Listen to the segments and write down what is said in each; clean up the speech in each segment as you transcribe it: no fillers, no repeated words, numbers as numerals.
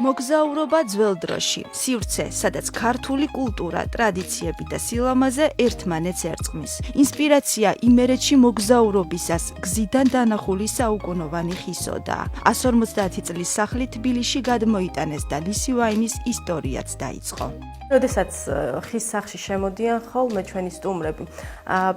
მოგზაურობა ძველ დროში, სივრცე, სადაც ქართული კულტურა, ტრადიციები და სილამაზე ერთმანეთს ერწყმის. ინსპირაცია იმერეთში მოგზაურობისას გზიდან დანახული საუკუნოვანი ხისოდაა. 150 წლის სახლი თბილისში გადმოიტანეს და ლისივაინის ისტორიაც დაიწყო. როდესაც ხის სახლში შემოდიან ხოლმე ჩვენი სტუმრები,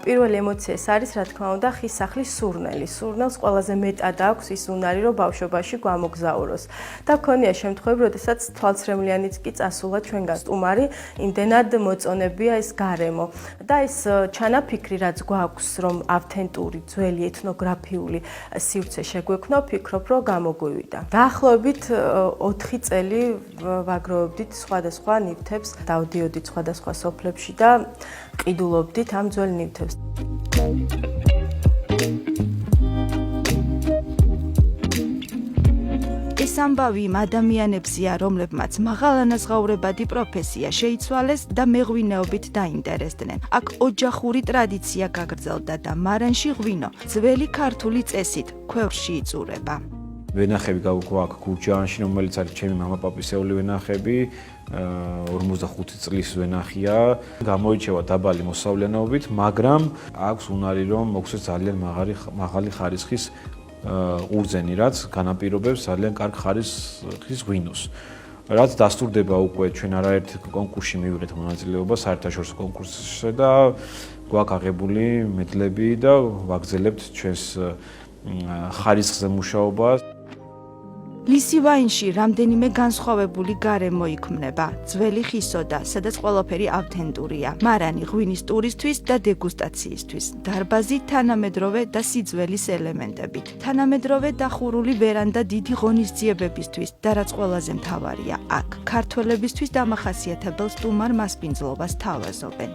პირველი ემოცია ეს არის, რა თქმა უნდა, ხის სახლის სურნელი. სურნელს ყველაზე მეტად აქვს ის უნარი, რომ ბავშვობაში გვამოგზაუროს. და ქონია შემთხვევები, როდესაც თვალცრემლიანიც კი წასულა ჩვენგან სტუმარი, იმდენად მოწონებია ეს გარემო. და ეს ჩანაფიქრი, რაც გვაქვს, რომ ავთენტური, ძველი, ეთნოგრაფიული სივრცე შეგვექმნა, ვფიქრობ, რომ გამოგვივიდა. დაახლოებით 4 წელი ვაგროვებდით სხვადასხვა ნივთებს. დავდიოდით სხვადასხვა სოფლებში და ყიდულობდით ამ ძველ ნივთებს. ეს ამბავი იმ ადამიანებზეა, რომლებმაც მაღალანაზღაურებადი პროფესია შეიცვალეს და მეღვინეობით დაინტერესდნენ. აქ ოჯახური ტრადიცია გაგრძელდა და მარანში ღვინო, ძველი ქართული წესით, ქვევრში იწურება. ვენახები გაგვაქვს გურჯაანში, რომელიც არის ჩემი მამაპაპისეული ვენახები, 45 წლის ვენახია. გამოირჩევა დაბალი მოსავლიანობით, მაგრამ აქვს უნარი, რომ მოგვცეს ძალიან მაღალი ხარისხის ყურძენი, რაც განაპირობებს ძალიან კარგ ხარისხის ღვინოს. რაც დასტურდება უკვე ჩვენ არაერთ კონკურსში მივიღეთ მონაწილეობა საერთაშორისო კონკურსში და გვაქვს აღებული მედლები და ვაგრძელებთ ჩვენს ხარისხზე მუშაობას. ლისივაინში რამდენიმე განსხვავებული გარემო იქმნება. ძველი ხისოდა, სადაც ყველაფერი ავთენტურია. მარანი ღვინის ტურისთვის და დეგუსტაციისთვის. დარბაზი თანამედროვე და სიძველის ელემენტებით. თანამედროვე დახურული ვერანდა დიდი ღონისძიებებისთვის და რაც ყველაზე მთავარია, აქ ქართველებისთვის დამახასიათებელ სტუმარ მასპინძლობას თავაზობენ.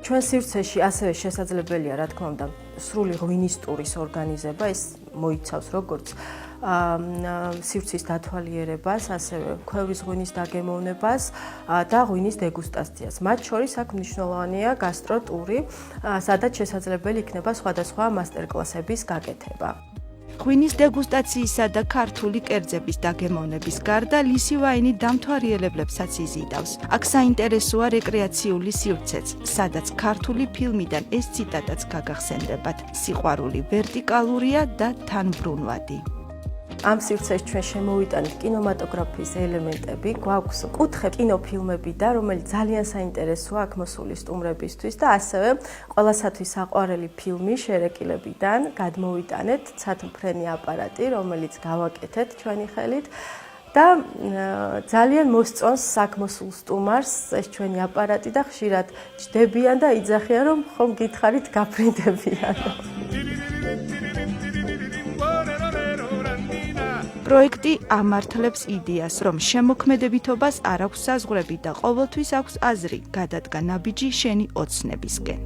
ჩვენ სივრცეში ასევე შესაძლებელია, რა თქმა უნდა, სრული ღვინის ტურის ორგანიზება, ეს მოიცავს როგორც სივრცის დათვალიერებას, ასევე ქვევრის ღვინის დაგემოვნებას და ღვინის დეგუსტაციას. მათ შორის აქ მნიშვნელოვანია გასტროტური, სადაც შესაძლებელი იქნება სხვადასხვა მასტერკლასების გაკეთება. ღვინის დეგუსტაციისა და ქართული კერძების დაგემოვნების გარდა ლისივაინი დამთვალიერებლებსაც იზიდავს. აქ საინტერესოა რეკრეაციული სივრცეც, სადაც ქართული ფილმიდან ეს ციტატაც გაგახსენდებათ. სიყვარული ვერტიკალურია და თანბრუნვადი. ამ სივრცეში ჩვენ შემოვიტანით კინემატოგრაფიის ელემენტები, გვაქვს კუთხე კინოფილმები და რომელიც ძალიან საინტერესოა აქ მოსული სტუმრებისთვის და ასევე ყველასათვის საყვარელი ფილმი შერეკილებიდან გადმოვიტანეთ ცათმფრენი აპარატი, რომელიც გავაკეთეთ ჩვენი ხელით და ძალიან მოსწონს საკმოსულ სტუმარს ეს ჩვენი აპარატი და ხშირად ჯდებიან და იძახიან რომ ხომ გითხარით გაფრინდებიან. პროექტი ამართლებს იდეას, რომ შემოქმედებითობას არ აქვს საზღვრები და ყოველთვის აქვს აზრი, გადადგა ნაბიჯი შენი ოცნებისკენ.